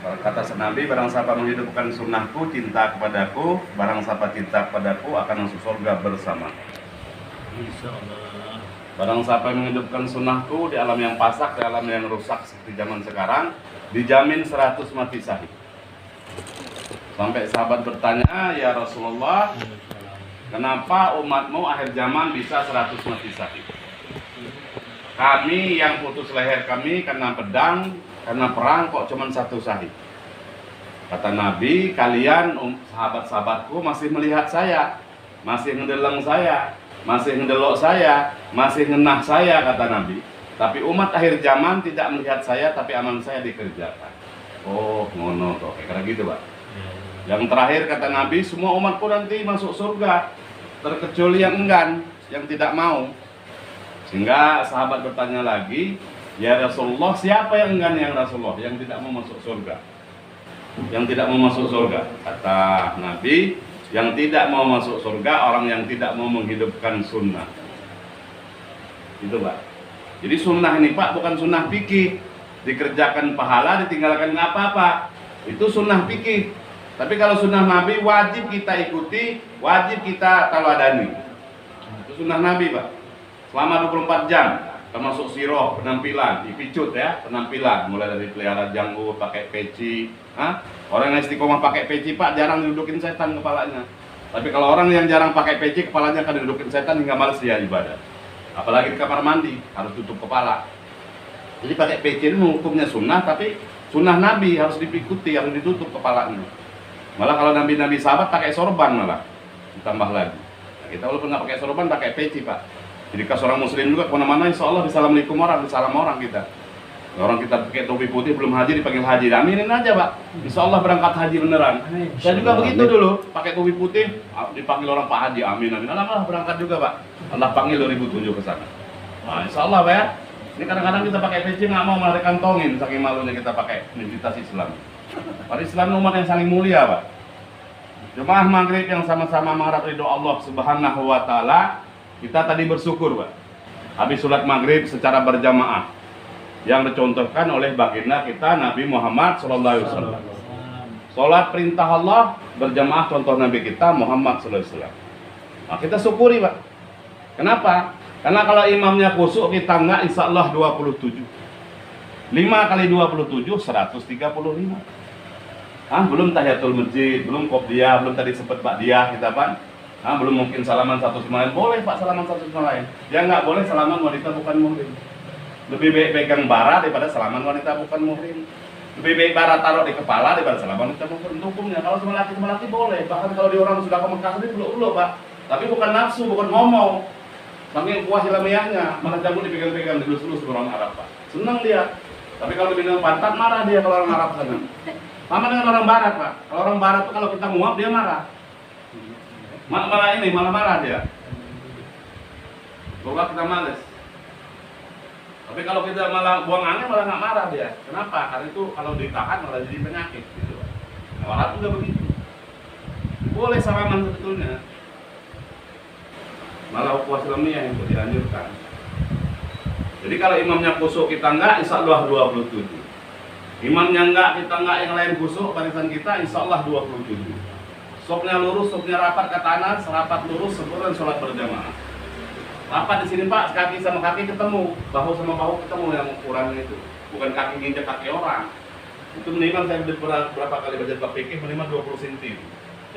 Kata Nabi, barang siapa menghidupkan sunnahku, cinta kepadaku, barang siapa cinta kepadaku akan masuk surga bersama. Insyaallah. Barang siapa yang menghidupkan sunnahku di alam yang pasak, di alam yang rusak seperti zaman sekarang, dijamin 100 mati syahid. Sampai sahabat bertanya, ya Rasulullah, kenapa umatmu akhir zaman bisa 100 mati syahid? Kami yang putus leher kami karena pedang, karena perang kok cuma 1 syahid. Kata Nabi, kalian sahabat-sahabatku masih melihat saya, masih ngedeleng saya, masih ngedelok saya, masih ngenah saya, kata Nabi. Tapi umat akhir zaman tidak melihat saya, tapi amal saya dikerjakan. Oh, ngono kok, kayak gitu, Pak. Yang terakhir kata Nabi, semua umatku nanti masuk surga, terkecuali yang enggan, yang tidak mau. Sehingga sahabat bertanya lagi, ya Rasulullah, siapa yang enggan yang Rasulullah, yang tidak mau masuk surga? Yang tidak mau masuk surga, kata Nabi, yang tidak mau masuk surga orang yang tidak mau menghidupkan sunnah. Itu Pak. Jadi sunnah ini Pak bukan sunnah fikih, dikerjakan pahala, ditinggalkan nggak apa-apa. Itu sunnah fikih. Tapi kalau sunnah Nabi wajib kita ikuti, wajib kita taladani. Itu sunnah Nabi Pak. Selama 24 jam, termasuk siroh, penampilan, dipicut ya, penampilan. Mulai dari pelihara janggut, pakai peci. Orang yang istiqomah pakai peci Pak, jarang didudukin setan kepalanya. Tapi kalau orang yang jarang pakai peci, kepalanya akan didudukin setan hingga males dia ibadah. Apalagi di kamar mandi, harus tutup kepala. Jadi pakai peci ini hukumnya sunnah, tapi sunnah Nabi harus diikuti, harus ditutup kepalanya. Malah kalau nabi-nabi sahabat pakai sorban malah, ditambah lagi. Nah, kita walaupun nggak pakai sorban, pakai peci Pak. Jadi kalau seorang muslim juga kemana-mana insya Allah Assalamualaikum orang, salam orang kita. Orang kita pakai topi putih belum haji dipanggil haji, aminin aja Pak. Insya Allah berangkat haji beneran. Saya juga begitu dulu, pakai topi putih dipanggil orang Pak Haji, amin amin. Alhamdulillah berangkat juga Pak. Allah panggil 2007 ke sana. Nah, insya Allah Pak ya. Ini kadang-kadang kita pakai peci nggak mau malah dikantongin, saking malunya kita pakai identitas Islam. Pada Islam umat yang saling mulia Pak. Jemaah maghrib yang sama-sama mengharap ridho Allah Subhanahu wa Ta'ala. Kita tadi bersyukur Pak, habis sholat maghrib secara berjamaah yang dicontohkan oleh baginda kita Nabi Muhammad SAW. Sholat perintah Allah berjamaah contoh Nabi kita Muhammad SAW. Nah, kita syukuri Pak. Kenapa? Karena kalau imamnya khusyuk kita enggak, insya Allah 27. 5 kali 27, 135. Belum tahiyatul masjid, belum qobliyah, belum tadi sempat ba'diyah kita Pak. Belum mungkin salaman satu sama lain. Boleh Pak salaman satu sama lain. Yang nggak boleh salaman wanita bukan muhrim. Lebih baik pegang bara daripada salaman wanita bukan muhrim. Lebih baik bara taruh di kepala daripada salaman wanita bukan hukumnya. Kalau sama laki boleh. Bahkan kalau di orang sudah ke Mekah ini belum Pak. Tapi bukan nafsu, bukan ngomong. Saking puas ilmiahnya, malah jambut dipegang-pegang dilus-lus orang Arab Pak. Senang dia. Tapi kalau dibilang pantat marah dia kalau orang Arab sana. Sama dengan orang Barat Pak. Kalau orang Barat tuh kalau kita nguap dia marah. Malah marah dia. Kalau kita males. Tapi kalau kita malah buang angin malah nggak marah dia. Kenapa? Karena itu kalau ditahan malah jadi penyakit gitu. Warat juga begitu. Boleh salaman sebetulnya. Malah puas ilmiah yang dianjurkan. Jadi kalau imamnya khusyuk kita enggak, insya Allah 27. Imamnya enggak, kita enggak, yang lain khusyuk, barisan kita insya Allah 27. Sopnya lurus, sopnya rapat ke tanah, serapat lurus, sempurna sholat berjamaah. Rapat di sini Pak, kaki sama kaki ketemu, bahu sama bahu ketemu yang ukurannya itu. Bukan kaki nginjek kaki orang. Itu minimal saya berapa kali belajar bab fikih minimal 20 cm.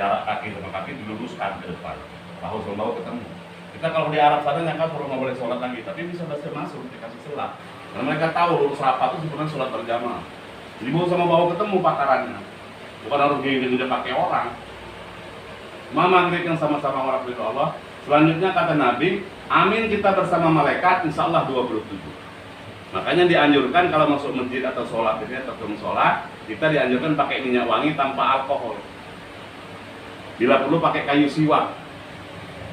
Jarak kaki sama kaki diluruskan ke depan, bahu sama bahu ketemu. Kita kalau di Arab sana nyangka kalau nggak boleh sholat lagi, tapi bisa masuk dikasih selah. Karena mereka tahu lurus rapat itu sebenarnya sholat berjamaah. Jadi bahu sama bahu ketemu pakarannya, bukan harus nginjek kaki orang. Maghrib yang sama-sama mengharap ridho Allah. Selanjutnya kata Nabi, amin kita bersama malaikat insya Allah 27. Makanya dianjurkan kalau masuk masjid atau sholat atau sholat, kita dianjurkan pakai minyak wangi tanpa alkohol. Bila perlu pakai kayu siwak.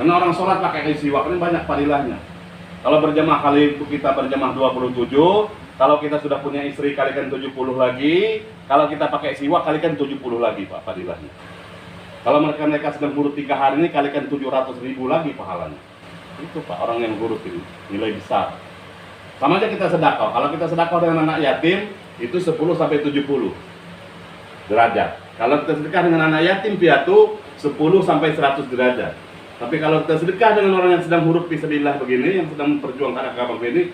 Karena orang sholat pakai kayu siwak ini banyak fadilahnya. Kalau berjamaah kali itu kita berjamaah 27, kalau kita sudah punya istri kalikan 70 lagi, kalau kita pakai siwak kalikan 70 lagi Pak fadilahnya. Kalau mereka sedang gurut 3 hari ini kalikan 700.000 lagi pahalanya. Itu Pak orang yang gurut ini nilai besar. Sama aja kita sedekah. Kalau kita sedekah dengan anak yatim itu 10 sampai 70. derajat. Kalau kita sedekah dengan anak yatim piatu 10 sampai 100 derajat. Tapi kalau kita sedekah dengan orang yang sedang huruf fisabilillah begini, yang sedang memperjuangkan agama begini,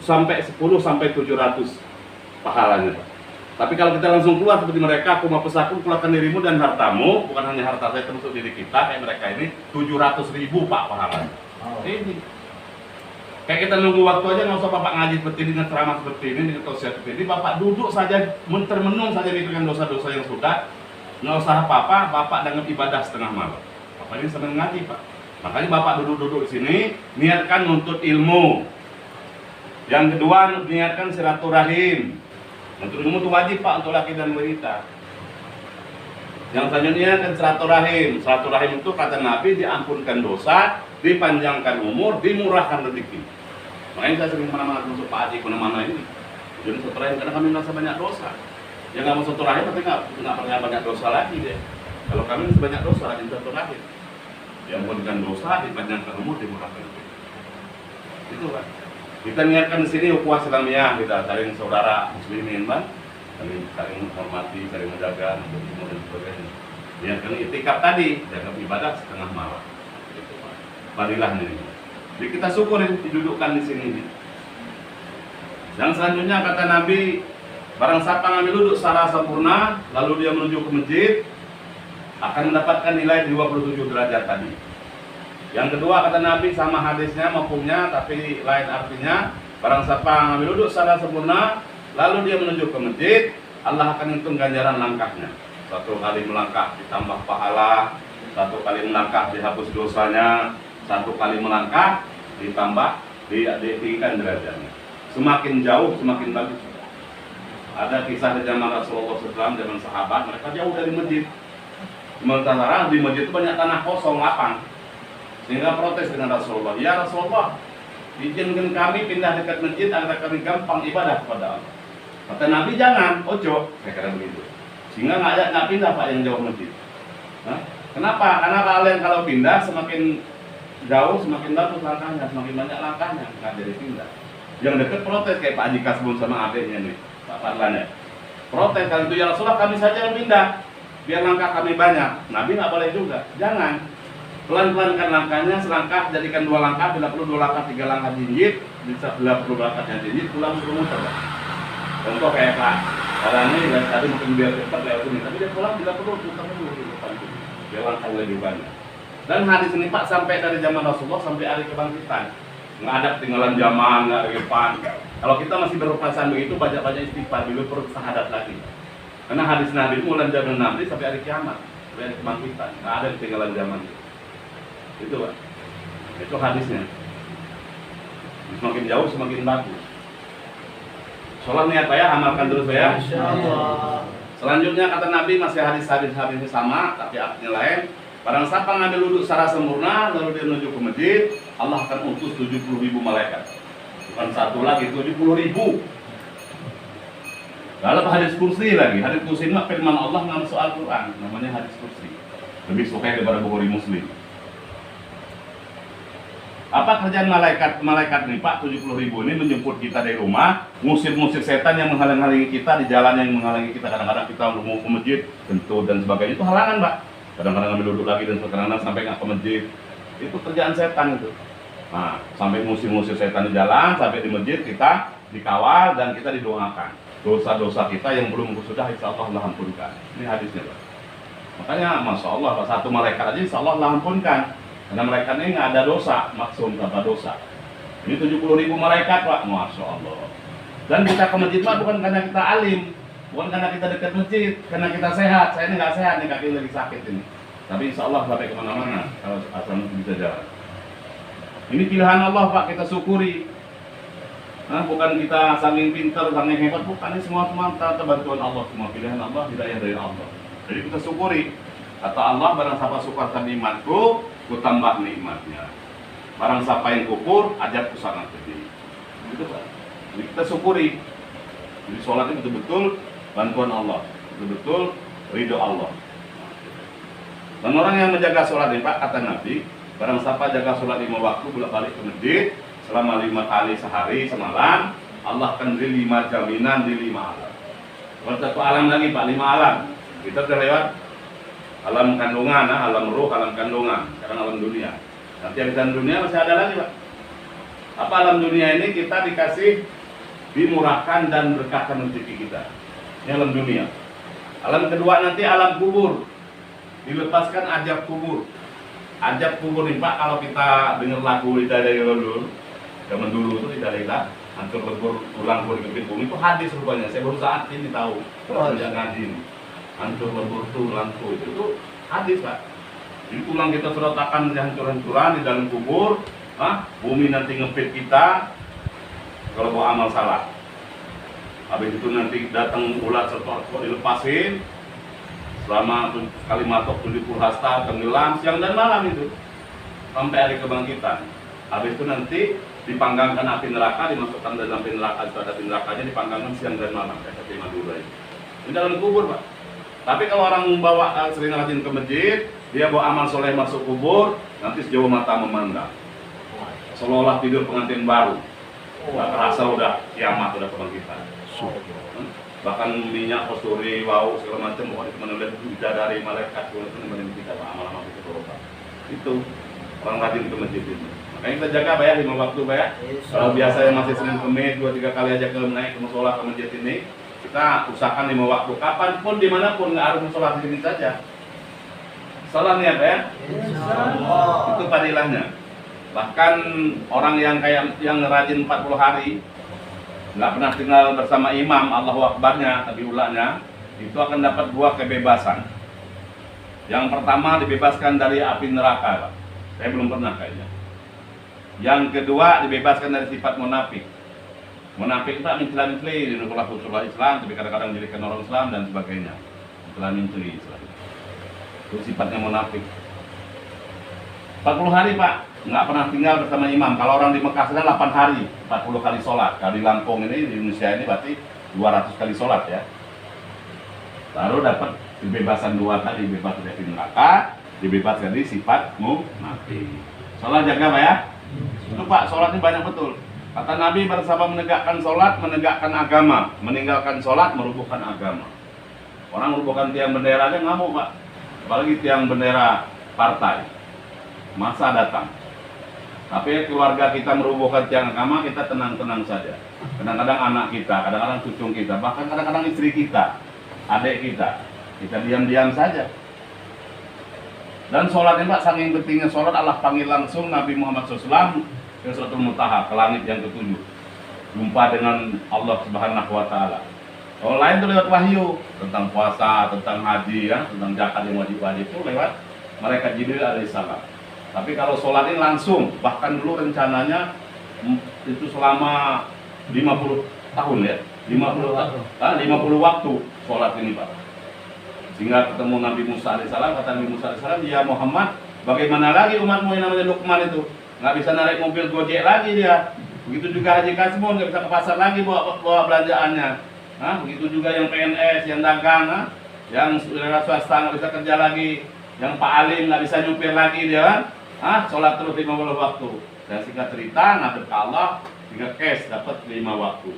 sampai 10 sampai 700 pahalanya, Pak. Tapi kalau kita langsung keluar seperti mereka, aku mau pesaku, keluarkan dirimu dan hartamu, bukan hanya harta saya termasuk diri kita, kayak mereka ini 700.000 Pak pahalanya. Ini kayak kita nunggu waktu aja, nggak usah Bapak ngaji seperti ini, dengan ceramah seperti ini, dengan tausiah seperti ini. Bapak duduk saja, termenung saja mikirkan dosa-dosa yang sudah, nggak usah apa-apa, Bapak dengan ibadah setengah malam. Bapak ini senang ngaji, Pak. Makanya Bapak duduk-duduk di sini, niatkan nuntut ilmu. Yang kedua, niatkan silaturahim. Nuntut ilmu itu wajib, Pak, untuk laki dan wanita. Yang selanjutnya kan silaturahim. Silaturahim itu kata Nabi diampunkan dosa, dipanjangkan umur, dimurahkan rezeki. Makanya saya sering mana-mana masuk Pak Haji kemana-mana ini. Jadi silaturahim karena kami merasa banyak dosa. Yang nggak mau silaturahim tapi nggak pernah banyak dosa lagi deh. Kalau kami masih banyak dosa lagi silaturahim. Diampunkan dosa, dipanjangkan umur, dimurahkan rezeki. Itu Pak. Kita niatkan di sini ukhuwah Islamiyah, kita saling saudara muslimin, Pak. Saling menghormati, saling menjaga, ilmu dan sebagainya. Niatkan itikaf tadi, jaga ibadah setengah malam. Itu Pak. Fadilah ini. Jadi kita syukurin didudukkan di sini. Yang selanjutnya kata Nabi, barang siapa ngambil duduk secara sempurna, lalu dia menuju ke masjid, akan mendapatkan nilai 27 derajat tadi. Yang kedua kata Nabi sama hadisnya mafhumnya tapi lain artinya, barang siapa ngambil duduk secara sempurna lalu dia menuju ke masjid, Allah akan hitung ganjaran langkahnya. 1 kali melangkah ditambah pahala, 1 kali melangkah dihapus dosanya, 1 kali melangkah ditambah ditinggikan derajatnya. Semakin jauh semakin bagus. Ada kisah di zaman Rasulullah SAW, zaman sahabat, mereka jauh dari masjid. Sementara di masjid itu banyak tanah kosong, lapang. Sehingga protes dengan Rasulullah, ya Rasulullah, izinkan kami pindah dekat masjid agar kami gampang ibadah kepada Allah. Kata Nabi jangan, ojo, saya kira begitu. Sehingga nggak pindah Pak yang jauh masjid. Nah, kenapa? Karena kalian kalau pindah semakin jauh semakin bagus langkahnya, semakin banyak langkahnya, nggak jadi pindah. Yang dekat protes kayak Pak Haji Kasbun sama adiknya nih, Pak Fadlan ya. Protes kalau itu ya Rasulullah kami saja yang pindah, biar langkah kami banyak. Nabi nggak boleh juga, jangan. Pelan-pelankan langkahnya, selangkah jadikan 2 langkah, bila perlu 2 langkah, 3 langkah jinjit, bisa bila perlu langkahnya jinjit, pulang suruh muter. Contoh kayak Pak Karani, tadi mungkin biar cepat lewat sini, tapi dia pulang bila perlu muter dulu di depan itu, biar langkah lebih banyak. Dan hadis ini Pak sampai dari zaman Rasulullah sampai hari kebangkitan, nggak ada ketinggalan zaman, nggak ada depan. Kalau kita masih berperasaan begitu, banyak-banyak istighfar, dulu perlu sahadat lagi. Karena hadis Nabi itu mulai zaman Nabi sampai hari kiamat, sampai hari kebangkitan, nggak ada ketinggalan zaman itu. Itu Pak, itu hadisnya. Semakin jauh semakin bagus. Sholat niat Pak ya, amalkan terus Pak ya. Insyaallah. Selanjutnya kata Nabi masih hadis-hadis sama tapi artinya lain. Barang siapa ngambil wudhu secara sempurna lalu dia menuju ke masjid, Allah akan utus 70.000 malaikat. Bukan satu lagi, 70.000. Dalam hadis kursi lagi, hadis kursi itu firman Allah dalam soal Quran, namanya hadis kursi. Lebih suka daripada Bukhari Muslim. Apa kerjaan malaikat nih Pak 70.000 ini menjemput kita dari rumah, ngusir setan yang menghalangi kita di jalan yang menghalangi kita. Kadang-kadang kita mau ke masjid, kentut dan sebagainya itu halangan Pak. Kadang-kadang ngambil duduk lagi dan kadang-kadang sampai nggak ke masjid. Itu kerjaan setan itu. Nah, sampai ngusir setan di jalan, sampai di masjid kita dikawal dan kita didoakan. Dosa-dosa kita yang belum sudah insya Allah Allah ampunkan. Ini hadisnya Pak. Makanya Masya Allah Pak, satu malaikat aja insya Allah Allah ampunkan. Karena mereka ini nggak ada dosa, maksum tanpa dosa. Ini 70.000 malaikat Pak, Masya Allah. Dan kita ke masjid Pak bukan karena kita alim, bukan karena kita dekat masjid, karena kita sehat. Saya ini nggak sehat nih, kaki lagi sakit ini. Tapi insya Allah sampai kemana-mana kalau asal bisa jalan. Ini pilihan Allah Pak, kita syukuri. Nah, bukan kita saking pintar, saking hebat, bukan. Ini semua bantuan Allah, semua pilihan Allah, hidayah dari Allah. Jadi kita syukuri. Kata Allah, barang siapa syukur atas nikmatku, ku tambah nikmatnya. Barang siapa yang kufur, ajab ku sangat pedih. Gitu Pak. Jadi kita syukuri. Jadi sholat itu betul-betul bantuan Allah, betul-betul ridho Allah. Dan orang yang menjaga sholat ini Pak, kata Nabi, barang siapa jaga sholat 5 waktu, bolak-balik ke masjid selama 5 kali sehari semalam, Allah akan beri 5 jaminan di 5 alam. Kalau satu alam lagi Pak, 5 alam. Kita sudah lewat alam kandungan, alam ruh, alam kandungan, sekarang alam dunia. Nanti alam dunia masih ada lagi, Pak. Apa alam dunia ini kita dikasih dimurahkan dan berkahkan rezeki kita. Ini alam dunia. Alam kedua nanti alam kubur. Dilepaskan ajab kubur. Ajab kubur nih Pak, kalau kita dengar lagu Lidah dari dulu, zaman dulu itu Lidah Lidah, hancur lebur tulang kubur kepit bumi itu hadis rupanya. Saya baru saat ini tahu. Sejak ngaji ini. Hancur lebur tulangku itu hadis Pak. Jadi tulang kita seratakan hancur-hancuran di dalam kubur, bumi nanti ngepit kita kalau bawa amal salah. Habis itu nanti datang ulat serta dilepasin selama kali matok 70 hasta tenggelam siang dan malam itu sampai hari kebangkitan. Habis itu nanti dipanggangkan api neraka, dimasukkan dalam api neraka, itu ada api nerakanya dipanggangkan siang dan malam kayak seperti Madura ini. Ini dalam kubur Pak. Tapi kalau orang membawa sering rajin ke masjid, dia bawa amal soleh masuk kubur, nanti sejauh mata memandang, seolah-olah tidur pengantin baru. Nggak terasa udah kiamat, udah kebangkitan. Bahkan minyak, kosturi, wau, segala macam, pokoknya cuma melihat bidadari, malaikat, itu nemenin kita amal-amal itu berobat. Itu orang rajin ke masjid itu. Makanya kita jaga Pak ya, 5 waktu Pak ya. Kalau biasanya masih Senin Kemis 2-3 kali aja ke naik ke musola ke masjid ini, kita usahakan 5 waktu, kapanpun, dimanapun, nggak harus sholat di sini saja. Sholat ya Pak ya? Itu padilahnya. Bahkan orang yang rajin 40 hari, nggak pernah tinggal bersama imam, Allahu Akbarnya, tapi ulanya, itu akan dapat 2 kebebasan. Yang pertama dibebaskan dari api neraka Pak. Saya belum pernah kayaknya. Yang kedua dibebaskan dari sifat munafik. Munafik itu mencela-mencela di nukulah Islam, tapi kadang-kadang menjadikan orang Islam dan sebagainya. Mencela-mencela Islam. Itu sifatnya munafik. 40 hari Pak, nggak pernah tinggal bersama imam. Kalau orang di Mekah sedang 8 hari, 40 kali sholat. Kalau di Lampung ini, di Indonesia ini berarti 200 kali sholat ya. Baru dapat kebebasan 2 tadi, bebas dari neraka, dibebaskan dari sifat munafik. Sholat jaga Pak ya. Itu Pak, sholat ini banyak betul. Kata Nabi, bersama menegakkan sholat, menegakkan agama. Meninggalkan sholat, merubuhkan agama. Orang merubuhkan tiang bendera aja ngamuk Pak. Apalagi tiang bendera partai. Masa datang. Tapi keluarga kita merubuhkan tiang agama, kita tenang-tenang saja. Kadang-kadang anak kita, kadang-kadang cucu kita, bahkan kadang-kadang istri kita, adik kita diam-diam saja. Dan sholat ini Pak, saking pentingnya sholat, Allah panggil langsung Nabi Muhammad SAW ke Suratul Muntaha, ke langit yang ke-7, jumpa dengan Allah Subhanahu wa Ta'ala. Kalau lain itu lewat wahyu tentang puasa, tentang haji ya, tentang zakat yang wajib-wajib itu lewat malaikat Jibril alaihissalam. Tapi kalau sholat ini langsung, bahkan dulu rencananya itu selama 50 tahun ya, 50 waktu sholat ini Pak. Sehingga ketemu Nabi Musa alaihissalam, kata Nabi Musa alaihissalam, ya Muhammad, bagaimana lagi umatmu yang namanya Luqman itu? Nggak bisa narik mobil Gojek lagi dia. Begitu juga Haji Kasmun, nggak bisa ke pasar lagi bawa belanjaannya. Begitu juga yang PNS, yang dagang, yang swasta nggak bisa kerja lagi, yang Pak Alim nggak bisa nyupir lagi dia sholat terus 50 waktu. Dan singkat cerita, ngadep ke Allah, sehingga cash dapat 5 waktu.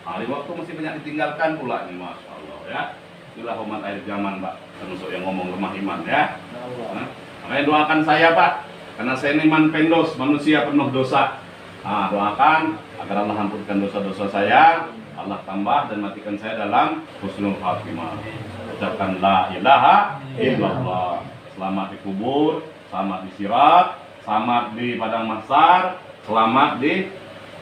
5 waktu mesti banyak ditinggalkan pula nih, Masya Allah ya. Itulah umat akhir zaman Pak, termasuk yang ngomong lemah iman ya. Makanya doakan saya Pak, karena saya ini pendos, manusia penuh dosa. Doakan agar Allah ampunkan dosa-dosa saya, Allah tambah dan matikan saya dalam husnul khatimah. Ucapkan la ilaha illallah. Selamat di kubur, selamat di sirat, selamat di padang mahsyar, selamat di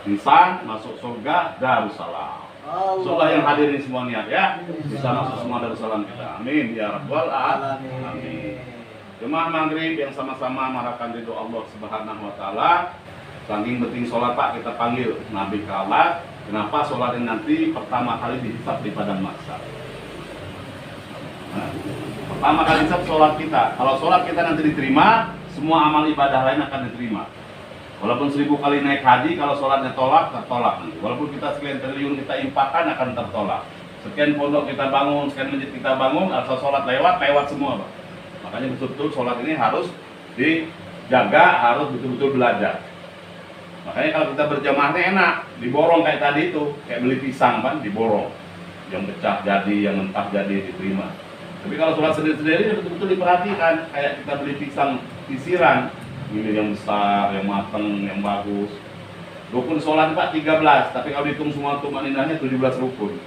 insan, masuk surga Darussalam. Insyaallah yang hadirin semua niat ya, bisa masuk semua Darussalam kita. Amin ya rabbal alamin. Amin. Jemaah maghrib yang sama-sama mengharapkan ridho Allah Subhanahu wa Ta'ala. Saking penting sholat Pak, kita panggil Nabi ke Allah. Kenapa sholat ini nanti pertama kali dihisab di padang mahsyar? Pertama kali hisab sholat kita. Kalau sholat kita nanti diterima, semua amal ibadah lain akan diterima. Walaupun 1000 kali naik haji, kalau sholatnya tolak, tertolak nanti. Walaupun kita sekian triliun kita infakkan, akan tertolak. Sekian pondok kita bangun, sekian masjid kita bangun, asal sholat lewat semua Pak. Makanya betul-betul sholat ini harus dijaga, harus betul-betul belajar. Makanya kalau kita berjamaah ini enak, diborong kayak tadi itu, kayak beli pisang kan, diborong. Yang pecah jadi, yang mentah jadi diterima. Tapi kalau sholat sendiri-sendiri betul-betul diperhatikan, kayak kita beli pisang pisiran, ini yang besar, yang matang, yang bagus. Rukun sholat Pak 13, tapi kalau dihitung semua tumaninahnya 17 rukun.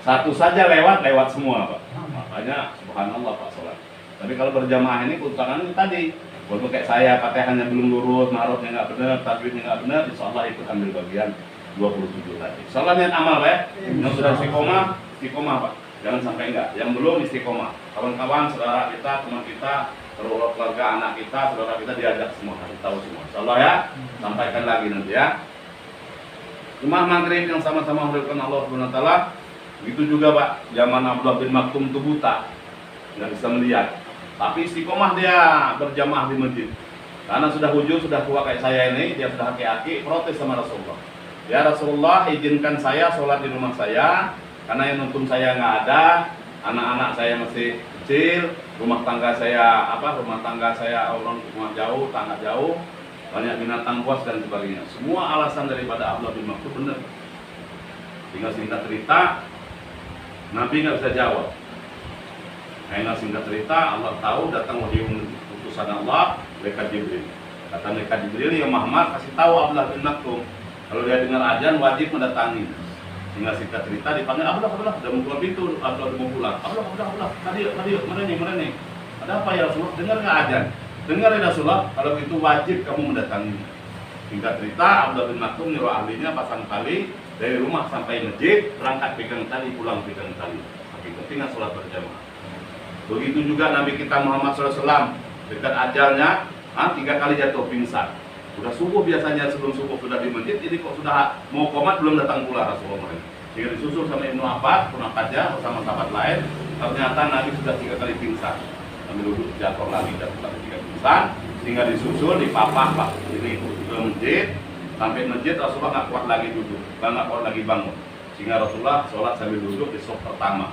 Satu saja lewat semua Pak. Makanya subhanallah Pak sholat. Tapi kalau berjamaah ini keutamaan ini tadi, walaupun kayak saya fatihahnya belum lurus, marotnya nggak benar, tajwidnya nggak benar, insya Allah ikut ambil bagian 27 tadi. Insya Allah niat amal Pak. Yang sudah istiqomah Pak. Jangan sampai enggak. Yang belum istiqomah. Kawan-kawan, saudara kita, teman kita, keluarga anak kita, saudara kita diajak semua, harus tahu semua. Insya Allah ya, sampaikan lagi nanti ya. Jemaah maghrib yang sama-sama mengharapkan Allah Subhanahu wa taala. Begitu juga Pak, zaman Abdullah bin Maktum itu buta, nggak bisa melihat. Tapi istiqomah dia berjamaah di masjid. Karena sudah hujur, sudah tua kayak saya ini, dia sudah aki-aki, protes sama Rasulullah. Ya Rasulullah, izinkan saya sholat di rumah saya, karena yang nonton saya nggak ada, anak-anak saya masih kecil, rumah tangga saya orang rumah jauh, tangga jauh, banyak binatang buas dan sebagainya. Semua alasan daripada Abdullah bin Maktum benar. Tinggal singkat cerita, Nabi nggak bisa jawab. Karena singkat cerita, Allah tahu datang wahyu utusan Allah, malaikat Jibril. Kata malaikat Jibril, ya Muhammad kasih tahu Abdullah bin Maktum, kalau dia dengar azan wajib mendatangi. Sehingga singkat cerita dipanggil Abdullah, udah mau keluar pintu, Abdullah mau pulang. Abdullah, tadi, mana nih? Ada apa ya Rasulullah? Dengar nggak azan? Dengar ya Rasulullah, kalau itu wajib kamu mendatangi. Singkat cerita, Abdullah bin Maktum nyuruh ahlinya pasang tali dari rumah sampai masjid, berangkat pegang tali, pulang pegang tali. Saking pentingnya sholat berjamaah. Begitu juga Nabi kita Muhammad SAW, dekat ajalnya, 3 kali jatuh pingsan. Sudah subuh biasanya, sebelum subuh sudah di masjid, jadi kok sudah mau komat belum datang pula Rasulullah. Sehingga disusul sama Ibnu Abbas, punakatnya bersama sahabat lain. Ternyata Nabi sudah 3 kali pingsan. Nabi duduk jatuh lagi, pingsan. Sehingga disusul, dipapah Pak. Ini ke masjid, sampai masjid Rasulullah nggak kuat lagi duduk, nggak kuat lagi bangun. Sehingga Rasulullah sholat sambil duduk di saf pertama.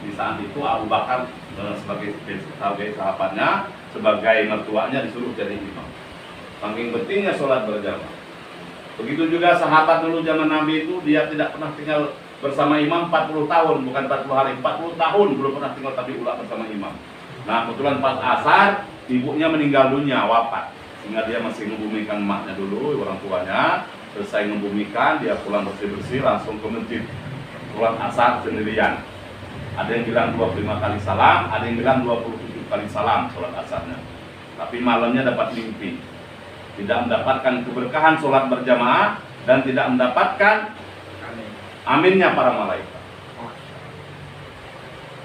Di saat itu Abu Bakar sebagai sahabatnya, sebagai mertuanya disuruh jadi imam. Saking pentingnya sholat berjamaah. Begitu juga sahabat dulu zaman Nabi itu, dia tidak pernah tinggal bersama imam 40 tahun, bukan 40 hari, 40 tahun belum pernah tinggal tabi'ullah bersama imam. Nah kebetulan pas asar, ibunya meninggal dunia, wafat. Sehingga dia masih membumikan emaknya dulu, orang tuanya. Selesai membumikan, dia pulang bersih-bersih, langsung ke masjid. Pulang asar sendirian. Ada yang bilang 25 kali salam, ada yang bilang 27 kali salam sholat asarnya. Tapi malamnya dapat mimpi. Tidak mendapatkan keberkahan sholat berjamaah dan tidak mendapatkan aminnya para malaikat.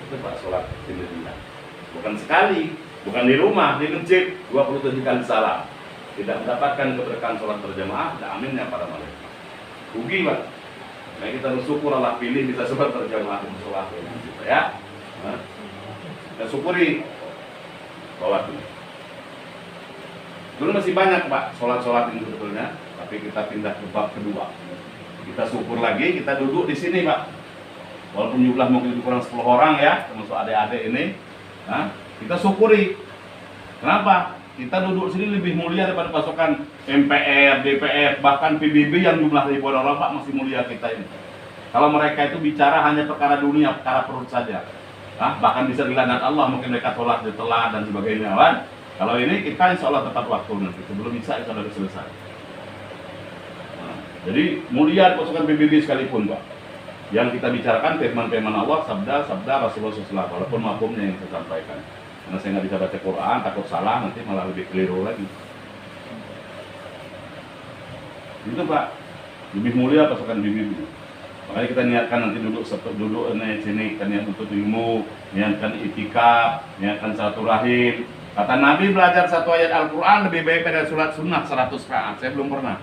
Itu Pak sholat sendirian. Bukan sekali, bukan di rumah, di masjid 27 kali salam. Tidak mendapatkan keberkahan sholat berjamaah dan aminnya para malaikat. Rugi Pak. Nah kita bersyukur Allah pilih kita sholat berjamaah di sholat gitu ya. Kita syukuri bahwa dulu masih banyak Pak sholat-sholat ini sebetulnya, tapi kita pindah ke bab kedua. Kita syukur lagi, kita duduk di sini Pak. Walaupun jumlah mungkin kurang 10 orang ya, termasuk adik-adik ini, kita syukuri. Kenapa? Kita duduk sini lebih mulia daripada pasukan MPR, DPR, bahkan PBB yang jumlah ribuan orang Pak masih mulia kita ini. Kalau mereka itu bicara hanya perkara dunia, perkara perut saja. Bahkan bisa dilaknat Allah, mungkin mereka tolak ditelan dan sebagainya kan. Kalau ini kita insya Allah tepat waktu nanti, sebelum Isya itu sudah selesai. Jadi mulia pasukan PBB sekalipun Pak. Yang kita bicarakan firman-firman Allah, sabda Rasulullah SAW, walaupun makumnya yang saya sampaikan. Karena saya nggak bisa baca Quran, takut salah, nanti malah lebih keliru lagi. Itu Pak, lebih mulia pasukan PBB. Makanya kita niatkan nanti duduk sini, kita niat untuk ilmu, niatkan itikaf, niatkan silaturahim. Kata Nabi belajar satu ayat Al-Quran lebih baik pada sholat sunnah 100 rakaat. Saya belum pernah.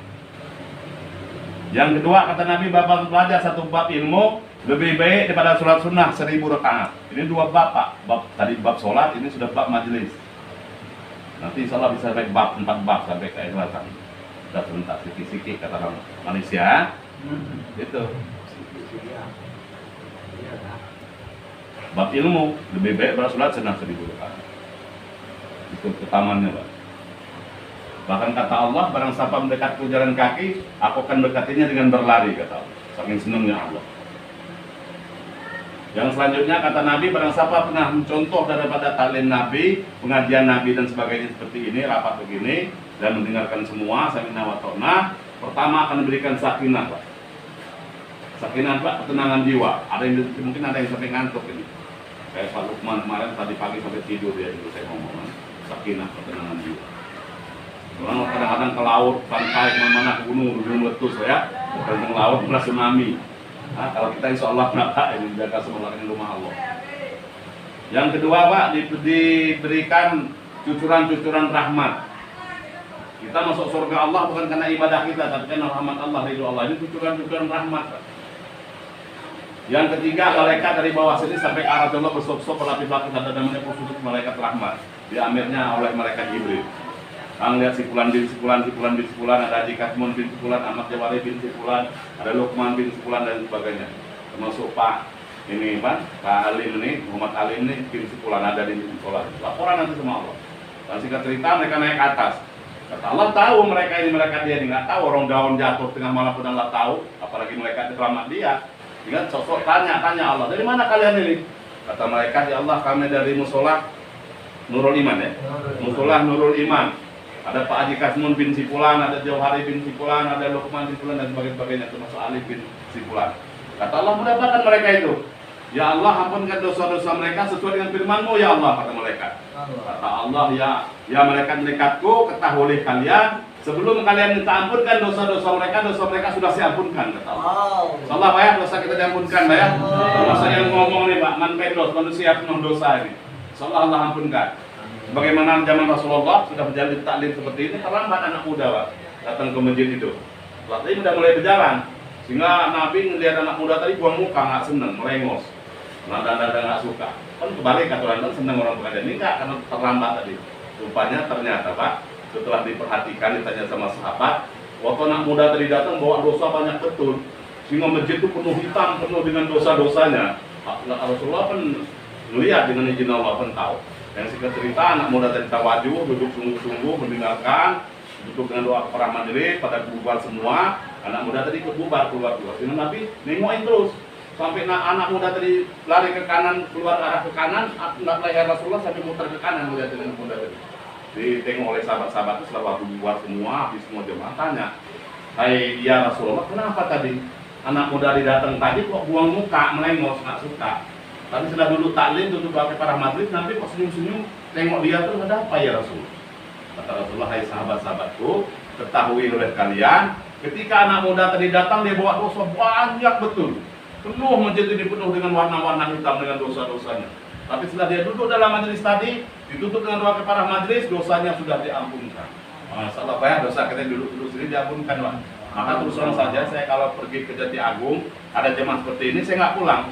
Yang kedua kata Nabi belajar satu bab ilmu lebih baik daripada sholat sunnah 1000 rakaat. Ini 2 bab Pak. Tadi bab sholat, ini sudah bab majelis. Nanti insya Allah bisa sampai bab 4 bab sampai ke ikhlasan. Sudah sebentar sikit-sikit kata orang Malaysia. Itu. Bab ilmu lebih baik daripada sholat sunnah 1000 rakaat. Itu ketamannya Pak. Bahkan kata Allah, barang siapa mendekatku jalan kaki, aku akan mendekatinya dengan berlari, kata Allah. Saking senangnya Allah. Yang selanjutnya kata Nabi, barang siapa pernah mencontoh daripada taklim Nabi, pengajian Nabi dan sebagainya seperti ini, rapat begini, dan mendengarkan semua, sami'na wa ta'na, pertama akan diberikan sakinah, Pak. Sakinah, Pak, ketenangan jiwa. Mungkin ada yang sampai ngantuk ini. Kayak Pak Lukman kemarin tadi pagi sampai tidur dia itu saya ngomong. Sakinah, ketenangan jiwa. Orang kadang-kadang ke laut, pantai, kemana-mana, ke gunung meletus ya. Ke laut, kena tsunami. Nah, kalau kita insya Allah kenapa ini jaga semua ini rumah Allah. Yang kedua, Pak, diberikan cucuran-cucuran rahmat. Kita masuk surga Allah bukan karena ibadah kita, tapi karena rahmat Allah, ridho Allah. Ini cucuran-cucuran rahmat, Pak. Yang ketiga, malaikat dari bawah sini sampai ke arah Allah bersop-sop berlapis-lapis, ada namanya khusus malaikat rahmat. Diamirnya oleh malaikat Jibril. Kang lihat sipulan bin sipulan, sipulan bin sipulan, ada Haji Kasmun bin sipulan, Ahmad Jawari bin sipulan, ada Lukman bin sipulan dan sebagainya. Termasuk Pak ini Pak Alim ini, Muhammad Alim ini bin sipulan ada di sekolah. Laporan nanti sama Allah. Dan singkat cerita mereka naik ke atas. Kata Allah tahu mereka ini dia nggak tahu orang daun jatuh tengah malam pun Allah tahu, apalagi mereka selamat dia. Ingat sosok tanya Allah, dari mana kalian ini? Kata malaikat, ya Allah kami dari musola Nurul Iman ya, musola Nurul Iman. Ada Pak Haji Kasmun bin Sipulan, ada Jauhari bin Sipulan, ada Lukman bin Sipulan dan sebagainya, termasuk Ali bin Sipulan. Kata Allah, mudahkan mereka itu. Ya Allah, ampunkan dosa-dosa mereka sesuai dengan firman-Mu ya Allah, kata malaikat. Kata Allah, ya malaikat-malaikatku, ketahuilah kalian, sebelum kalian minta ampunkan dosa mereka sudah saya ampunkan, kata Allah. Insyaallah Pak ya, dosa kita diampunkan Pak ya. Masa yang ngomong nih Pak, man pedos, manusia penuh dosa ini. Insyaallah Allah ampunkan. Bagaimana zaman Rasulullah sudah berjalan taklim seperti ini, terlambat anak muda Pak datang ke masjid itu. Waktu ini sudah mulai berjalan, sehingga Nabi melihat anak muda tadi buang muka, nggak seneng, melengos, nada nggak suka. Kan kebalik aturan kan seneng orang pengajian ini nggak karena terlambat tadi. Rupanya ternyata Pak, setelah diperhatikan ditanya sama sahabat, waktu anak muda tadi datang bawa dosa banyak betul, sehingga masjid itu penuh hitam, penuh dengan dosa-dosanya. Rasulullah pun melihat dengan izin Allah pun tahu. Yang singkat cerita, anak muda tadi tawajuh, duduk sungguh-sungguh, mendengarkan, duduk dengan doa kepada majelis, pada bubar semua. Anak muda tadi ikut bubar, keluar. Sehingga Nabi nengokin terus, sampai anak muda tadi lari ke kanan, keluar arah ke kanan, leher Rasulullah sampai muter ke kanan melihat anak muda tadi. Ditengok oleh sahabat-sahabat itu setelah bubar semua, habis semua jemaah tanya, hai ya Rasulullah, kenapa tadi anak muda datang tadi kok buang muka, melengos, nggak suka? Tapi sudah duduk taklim, duduk pakai para majlis, nanti kok senyum-senyum, tengok dia tuh ada apa ya Rasul? Kata Rasulullah, hai sahabat-sahabatku, ketahui oleh kalian, ketika anak muda tadi datang dia bawa dosa banyak betul, penuh masjid ini penuh dengan warna-warna hitam dengan dosa-dosanya. Tapi setelah dia duduk dalam majlis tadi, ditutup dengan doa kepada majlis, dosanya sudah diampunkan. Masalah ya, dosa kita duduk-duduk sini diampunkan Pak. Maka terus terang saja, saya kalau pergi ke Jati Agung, ada jemaah seperti ini, saya nggak pulang.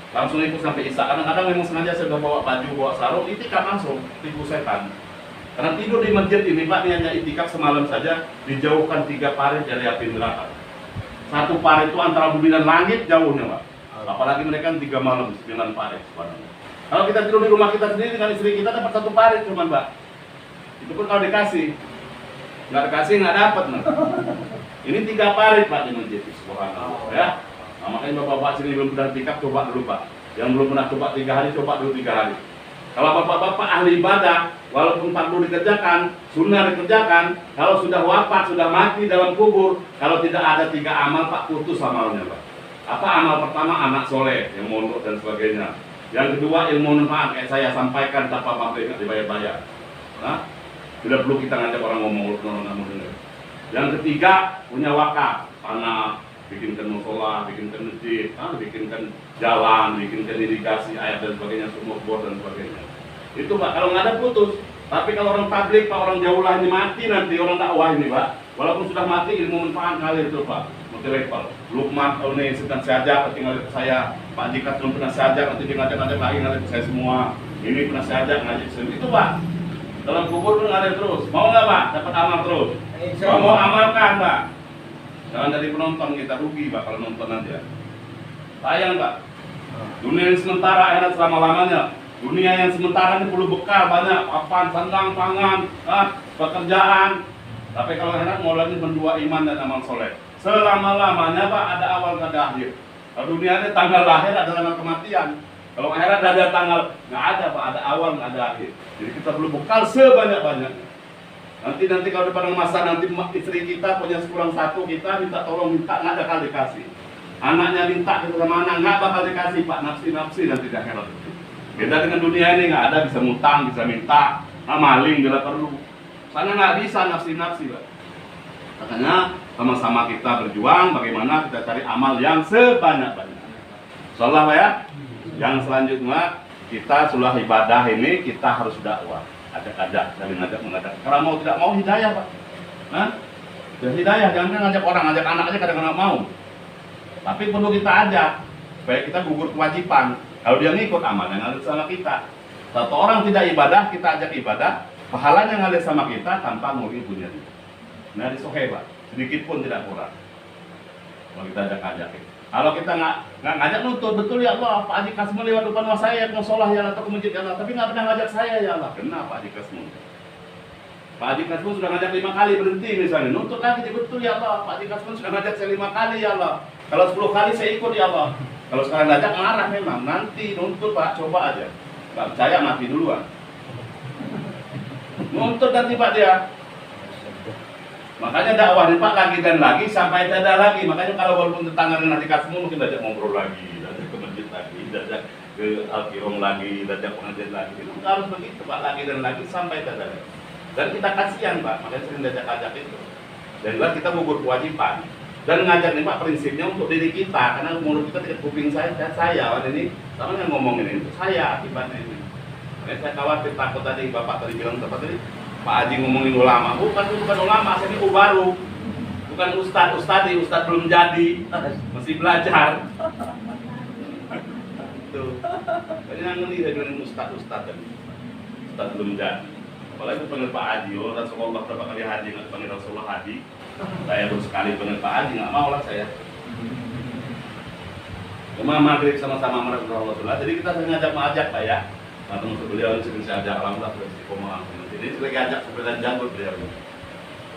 Langsung ikut sampai Isya. Kadang-kadang memang sengaja saya bawa baju, bawa sarung, itikaf langsung, tipu setan. Karena tidur di masjid ini Pak, ini hanya itikaf semalam saja, dijauhkan 3 parit dari api neraka. 1 parit itu antara bumi dan langit jauhnya Pak. Apalagi mereka 3 malam, 9 parit. Kalau kita tidur di rumah kita sendiri dengan istri kita dapat 1 parit cuman Pak. Itu pun kalau dikasih. Nggak dikasih nggak dapat Pak. Ini 3 parit Pak di masjid. Subhanallah ya. Nah, makanya bapak-bapak sini belum pernah itikaf, coba dulu Pak. Yang belum pernah coba 3 hari, coba dulu 3 hari. Kalau bapak-bapak ahli ibadah, walaupun 40 dikerjakan, sunnah dikerjakan, kalau sudah wafat, sudah mati dalam kubur, kalau tidak ada 3 amal Pak, putus amalnya Pak. Apa amal pertama? Anak soleh, yang mondok dan sebagainya. Yang kedua ilmu manfaat, kayak saya sampaikan tanpa pamrih, nggak dibayar-bayar. Nah, tidak perlu kita ngajak orang ngomong, yang ketiga punya wakaf, tanah, bikinkan musola, bikinkan masjid, bikinkan jalan, bikinkan irigasi, air dan sebagainya, sumur bor dan sebagainya. Itu Pak, kalau nggak ada putus. Tapi kalau orang publik, Pak, orang jauh lah ini mati nanti, orang dakwah ini Pak. Walaupun sudah mati, ilmu manfaat ngalir itu Pak. Multi-level. Lukman, ini sedang saya ajak, nanti ngalir ke saya. Pak Jika belum pernah saya ajak, nanti dia ngajak-ngajak lagi ngalir ke saya semua. Ini pernah saya ajak, ngajak ke saya. Itu Pak. Dalam kubur pun ngalir terus. Mau nggak Pak? Dapat amal terus. Mau amalkan Pak. Jangan jadi penonton, kita rugi Pak kalau nonton aja. Sayang Pak. Dunia yang sementara, akhirat selama-lamanya. Dunia yang sementara ini perlu bekal banyak, papan, sandang, pangan, pekerjaan. Tapi kalau akhirat mulanya berdua iman dan amal soleh. Selama-lamanya Pak ada awal nggak ada akhir. Kalau dunia ada tanggal lahir, ada tanggal kematian. Kalau akhirat ada tanggal, nggak ada Pak, ada awal, nggak ada akhir. Jadi kita perlu bekal sebanyak-banyaknya. Nanti kalau pada masa nanti istri kita punya kurang satu, kita minta tolong, nggak ada kali kasih. Anaknya minta kita sama anak, nggak bakal dikasih Pak, nafsi nanti di akhirat. Beda dengan dunia ini, nggak ada, bisa ngutang, bisa minta, maling bila perlu. Sana nggak bisa nafsi Pak. Makanya sama-sama kita berjuang bagaimana kita cari amal yang sebanyak-banyaknya. Insyaallah Pak ya. Yang selanjutnya kita sudah ibadah ini kita harus dakwah. Ajak-ajak, saling mengajak. Kalau mau tidak mau hidayah Pak. Nah, hidayah jangan ngajak orang, ngajak anak aja kadang-kadang mau. Tapi perlu kita ajak supaya kita gugur kewajiban. Kalau dia ngikut amal yang ngalir sama kita. Satu orang tidak ibadah, kita ajak ibadah, pahalanya ngalir sama kita tanpa ngurus punya dia. Nah, disoheh Pak, sedikit pun tidak kurang. Kalau kita ajak-ajak. Kalau kita nggak ngajak nuntut, betul ya Allah, Pak Haji Kasmun lewat depan rumah saya, mau sholat ya Allah, atau ke masjid ya Allah, tapi nggak pernah ngajak saya ya Allah. Kenapa Pak Haji Kasmun? Pak Haji Kasmun sudah ngajak 5 kali berhenti misalnya, nuntut lagi, betul ya Allah, Pak Haji Kasmun sudah ngajak saya 5 kali ya Allah. Kalau 10 kali saya ikut ya Allah. Kalau sekarang ngajak marah memang, nanti nuntut Pak, coba aja. Nggak percaya mati duluan. Nuntut nanti Pak dia. Makanya dakwah Pak lagi dan lagi sampai tidak lagi. Makanya kalau walaupun tetangga dengan Haji Kasmun mungkin ajak ngobrol lagi, ajak ke masjid lagi, ajak ke Al-Qirong lagi, ajak pengajian lagi. Itu harus begitu Pak, lagi dan lagi sampai tidak lagi. Dan kita kasihan Pak, makanya sering ajak itu. Dan juga kita gugur kewajiban. Dan ngajak nih Pak prinsipnya untuk diri kita, karena mulut kita tidak kuping saya ini sama yang ngomongin ini, saya akibatnya ini. Makanya saya khawatir takut tadi Bapak tadi bilang tempat tadi. Pak Haji ngomongin ulama, bukan ulama, saya ini baru, bukan ustadz belum jadi, masih belajar. Tuh, jadi ngeli saya bilang ustadz tadi, ustadz belum jadi. Apalagi panggil Pak Haji, Rasulullah berapa kali haji nggak panggil Rasulullah Haji, saya baru sekali panggil Pak Haji, nggak mau lah saya. Cuma maghrib sama-sama mereka Rasulullah, jadi kita sering ngajak Pak ya. Atau beliau sering saya ajak alhamdulillah sudah istiqomah langsung. Jadi lagi ajak sebenarnya janggut beliau.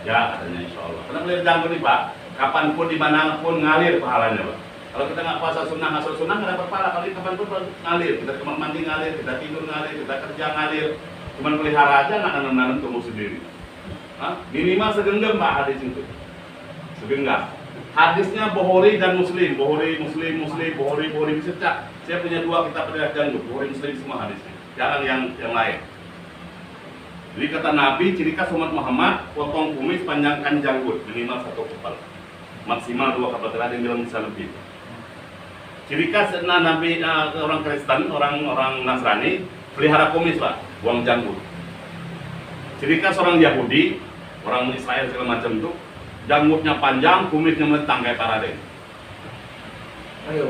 Ya katanya insya Allah. Karena beliau janggut nih Pak, kapanpun dimanapun ngalir pahalanya Pak. Kalau kita nggak puasa sunnah nggak sunnah nggak dapat pahala. Kalau kapanpun ngalir, kita kamar mandi ngalir, kita tidur ngalir, kita kerja ngalir. Cuman pelihara aja nggak nanam tumbuh sendiri. Hah? Minimal segenggam Pak hadis itu. Segenggam. Hadisnya Bukhari dan Muslim, Bukhari bisa cak. Saya punya 2 kitab riwayat janggut, Bukhari Muslim semua hadisnya. Jangan yang lain. Jadi kata Nabi, ciri khas umat Muhammad, potong kumis, panjangkan janggut, minimal 1 kepala, maksimal 2 kepala. Ada yang bilang bisa lebih. Ciri khas Nabi orang Kristen, orang Nasrani, pelihara kumis Pak, buang janggut. Ciri khas orang Yahudi, orang Israel segala macam itu, janggutnya panjang, kumisnya melentang kayak Paraden.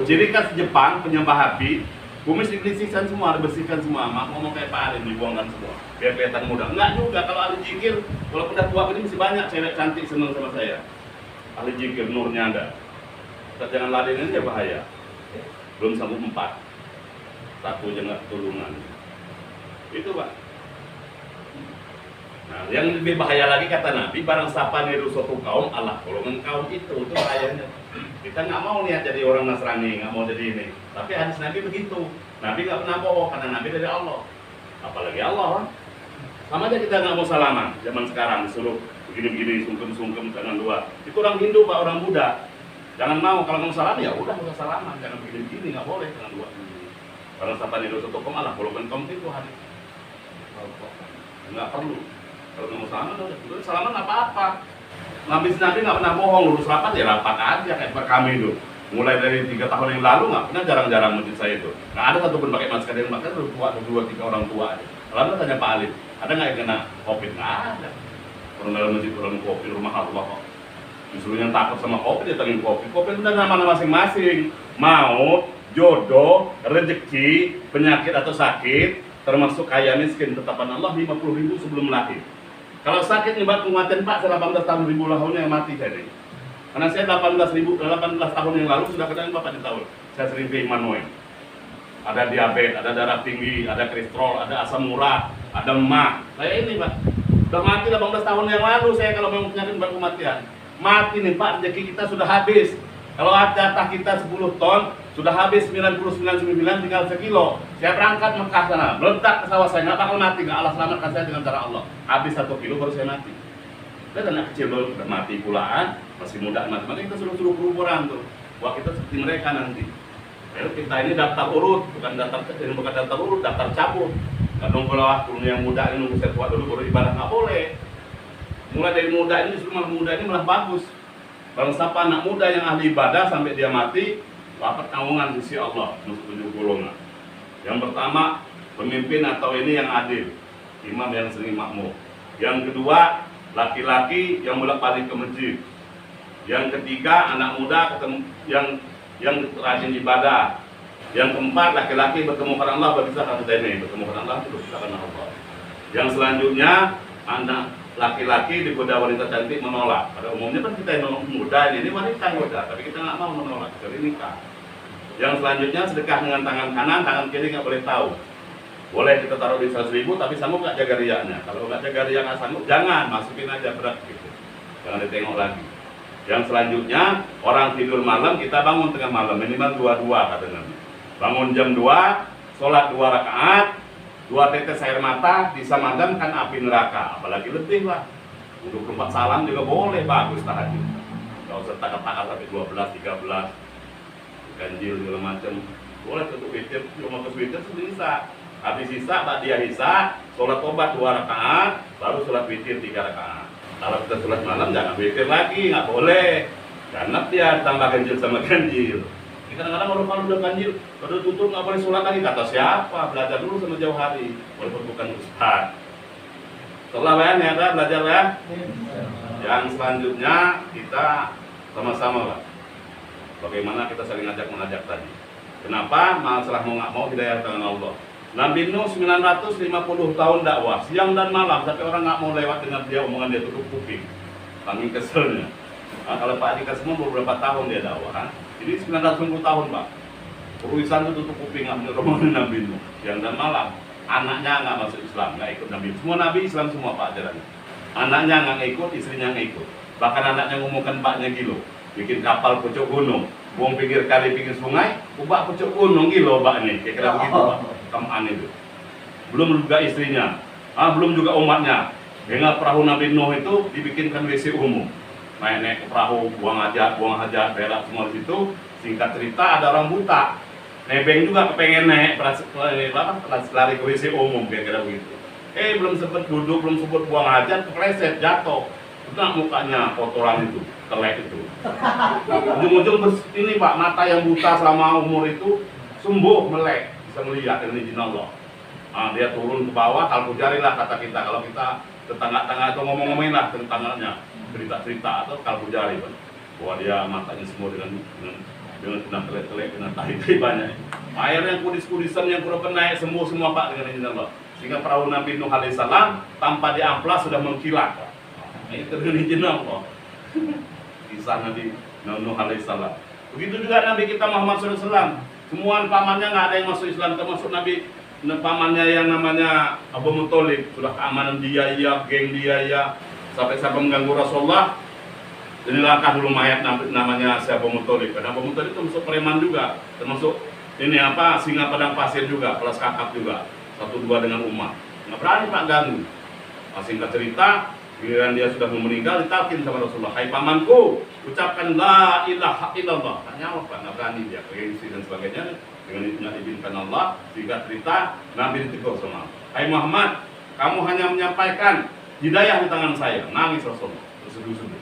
Ciri khas Jepang, penyembah api, kumis dibersihkan semua, dibersihkan semua, ngomong kayak Pak Arin, dibuangkan semua, biar kelihatan muda. Enggak juga, kalau ahli jikir, walaupun udah tua ini masih banyak cewek cantik seneng sama saya. Ahli jikir, nurnya ada. Kita jangan ladenin aja bahaya. Belum sanggup 4. 1 aja nggak ketulungan. Itu Pak. Nah, yang lebih bahaya lagi kata Nabi, barang siapa niru suatu kaum, Allah golongan kaum itu bahayanya. Kita nggak mau lihat jadi orang Nasrani, nggak mau jadi ini. Tapi hadis Nabi begitu. Nabi nggak pernah bohong karena Nabi dari Allah. Apalagi Allah kan. Sama aja kita nggak mau salaman. Zaman sekarang disuruh begini-begini, sungkem-sungkem tangan 2. Itu orang Hindu Pak, orang Buddha. Jangan mau, kalau mau salam ya udah nggak salaman. Jangan begini-begini, nggak boleh tangan 2. Barang siapa niru suatu kaum, Allah golongan kaum itu hadis. Nggak perlu. Kalau nggak mau salaman, udah salaman apa-apa. Nabi nggak pernah bohong, lurus rapat ya rapat aja kayak kami itu. Mulai dari 3 tahun yang lalu nggak pernah, jarang-jarang masjid saya itu. Nggak ada satupun pakai masker, dan masker udah tua, 2-3 orang tua aja. Lalu tanya Pak Alim, ada nggak yang kena COVID? Nggak ada. Orang dalam masjid orang COVID, rumah Allah kok. Justru yang takut sama COVID dia tanya COVID. COVID itu udah nama masing-masing. Maut, jodoh, rezeki, penyakit atau sakit, termasuk kaya miskin tetapan Allah 50.000 sebelum lahir. Kalau sakit nyebab kematian Pak, saya 18 tahun tahunnya yang mati saya. Karena saya 18 tahun yang lalu sudah kena Bapak di tahun. Saya sering ke Immanuel. Ada diabetes, ada darah tinggi, ada kolesterol, ada asam urat, ada emah. Saya ini Pak, udah mati 18 tahun yang lalu saya kalau memang penyakit nyebab kematian. Mati nih Pak, rezeki kita sudah habis. Kalau jatah kita 10 ton, Sudah habis 99,9 tinggal sekilo. Saya berangkat Mekah sana, meledak ke sawah saya, nggak bakal mati, nggak Allah selamatkan saya dengan cara Allah. Habis 1 kilo baru saya mati. Dan anak kecil baru mati pulaan, masih muda mati. Kita suruh kuburan tuh. Wah, kita seperti mereka nanti. Kita ini daftar urut, bukan daftar urut, daftar cabut. Nggak nunggu lah, yang muda ini nunggu saya tua dulu baru ibadah, nggak boleh. Mulai dari muda ini, justru muda ini malah bagus. Barang siapa anak muda yang ahli ibadah sampai dia mati, dapat tanggungan sisi Allah, masuk 7 golongan. Yang pertama, pemimpin atau ini yang adil, imam yang sering makmur. Yang kedua, laki-laki yang bolak-balik ke masjid. Yang ketiga, anak muda yang rajin ibadah. Yang keempat, laki-laki bertemu karena Allah, berpisah karena ini, bertemu karena Allah, berpisah karena Allah. Yang selanjutnya, anak laki-laki digoda wanita cantik menolak. Pada umumnya kan kita yang muda, ini wanita yang goda, tapi kita nggak mau menolak, jadi nikah. Yang selanjutnya, sedekah dengan tangan kanan, tangan kiri nggak boleh tahu. Boleh kita taruh di 100.000, tapi sanggup nggak jaga riaknya. Kalau nggak jaga riak nggak sanggup, jangan, masukin aja berat gitu. Jangan ditengok lagi. Yang selanjutnya, orang tidur malam, kita bangun tengah malam, minimal 2-2 kata Nabi. Bangun jam 2, sholat 2 rakaat, 2 tetes air mata, bisa memadamkan api neraka. Apalagi lebih lah. Untuk 4 salam juga boleh, bagus tahajud. Nggak usah takar-takar sampai 12, 13. Ganjil segala macam. Boleh untuk witir, cuma ke witir bisa. Habis sisa, dia hisa, sholat tobat 2 rakaat, baru sholat witir 3 rakaat. Kalau kita sholat malam jangan witir lagi, nggak boleh. Karena dia tambah ganjil sama ganjil. Kadang-kadang kalau udah ganjil, udah tutup nggak boleh sholat lagi. Kata siapa? Belajar dulu sama jauh hari, walaupun bukan ustaz. Setelah ya, belajar ya. Yang selanjutnya kita sama-sama lah. Bagaimana kita saling mengajak tadi. Kenapa? Masalah mau nggak mau hidayah tangan Allah. Nabi Nuh 950 tahun dakwah, siang dan malam, sampai orang nggak mau lewat dengan dia, omongan dia tutup kuping. Saking keselnya. Nah, kalau Pak Adika semua beberapa tahun dia dakwah, jadi 950 tahun Pak. Urusan itu tutup kuping, nggak bener omongan Nabi Nuh, siang dan malam. Anaknya nggak masuk Islam, nggak ikut Nabi. Semua Nabi Islam semua Pak ajarannya. Anaknya nggak ikut, istrinya nggak ikut. Bahkan anaknya ngomongkan Paknya gilo. Bikin kapal pucuk gunung, buang pinggir kali, pinggir sungai, ubah pucuk gunung gilo Pak nih, kira-kira begitu Pak, kaman itu. Belum juga istrinya, belum juga umatnya. Dengan perahu Nabi Nuh itu dibikinkan WC umum. Naik ke perahu, buang hajat, berak semua di situ. Singkat cerita ada orang buta, nebeng juga kepengen naik, lari ke WC umum, kira-kira begitu. Belum sempat duduk, belum sempat buang hajat, kepleset, jatuh. Nah, mukanya kotoran itu, telek itu. Ujung-ujung ini Pak, mata yang buta selama umur itu sembuh, melek, bisa melihat dengan izin Allah. Dia turun ke bawah, kalbu jarilah kata kita. Kalau kita tetangga-tangga itu ngomong-ngomongin lah tentangnya, cerita-cerita atau kalbu jari, Pak. Bahwa dia matanya semua dengan telek-telek, dengan tahi-tahi banyak. Air yang kudis-kudisan yang kurang naik sembuh semua Pak dengan izin Allah. Sehingga perahu Nabi Nuh alaihissalam tanpa diamplas sudah mengkilat, Pak. Itu dengan izin Allah. Kisah Nabi Nuh alaihissalam. Begitu juga Nabi kita Muhammad SAW. Semua pamannya nggak ada yang masuk Islam, termasuk Nabi pamannya yang namanya Abu Muthalib. Sudah keamanan dia ya, geng dia ya, sampai mengganggu Rasulullah. Ini langkah dulu mayat namanya si Abu Muthalib. Karena Abu Muthalib itu termasuk preman juga, termasuk ini singa padang pasir juga, kelas kakap juga. 1-2 dengan umat. Nggak berani Pak ganggu. Singkat cerita, giliran dia sudah mau meninggal, ditalkin sama Rasulullah. Hai pamanku, ucapkan la ilaha illallah. Tak nyawa Pak, nggak berani dia, gengsi dan sebagainya. Dengan nggak diizinkan Allah, sehingga cerita Nabi ditegur sama. Hai Muhammad, kamu hanya menyampaikan hidayah di tangan saya. Nangis Rasulullah, terseduh-seduh.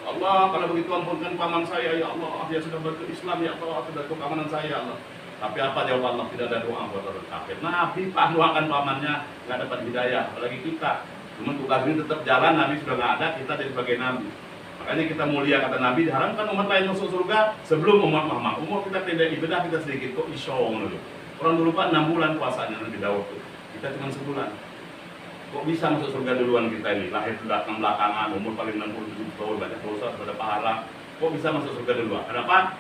Allah, kalau begitu ampunkan paman saya ya Allah. Dia sudah berislam ya Allah, sudah ke keamanan saya ya Allah. Tapi apa jawab Allah? Tidak ada doa buat orang kafir. Nabi Pak doakan pamannya nggak dapat hidayah, apalagi kita. Cuma tugas ini tetap jalan, Nabi sudah nggak ada, kita jadi sebagai Nabi. Makanya kita mulia, kata Nabi, diharamkan umat lain masuk surga sebelum umat Muhammad. Umur kita pendek, ibadah kita sedikit, kok isyong dulu. Orang dulu Pak 6 bulan puasanya Nabi Daud tuh. Kita cuma sebulan. Kok bisa masuk surga duluan kita ini? Lahir belakang-belakangan, umur paling 67 tahun, banyak dosa, sudah pahala. Kok bisa masuk surga duluan? Kenapa?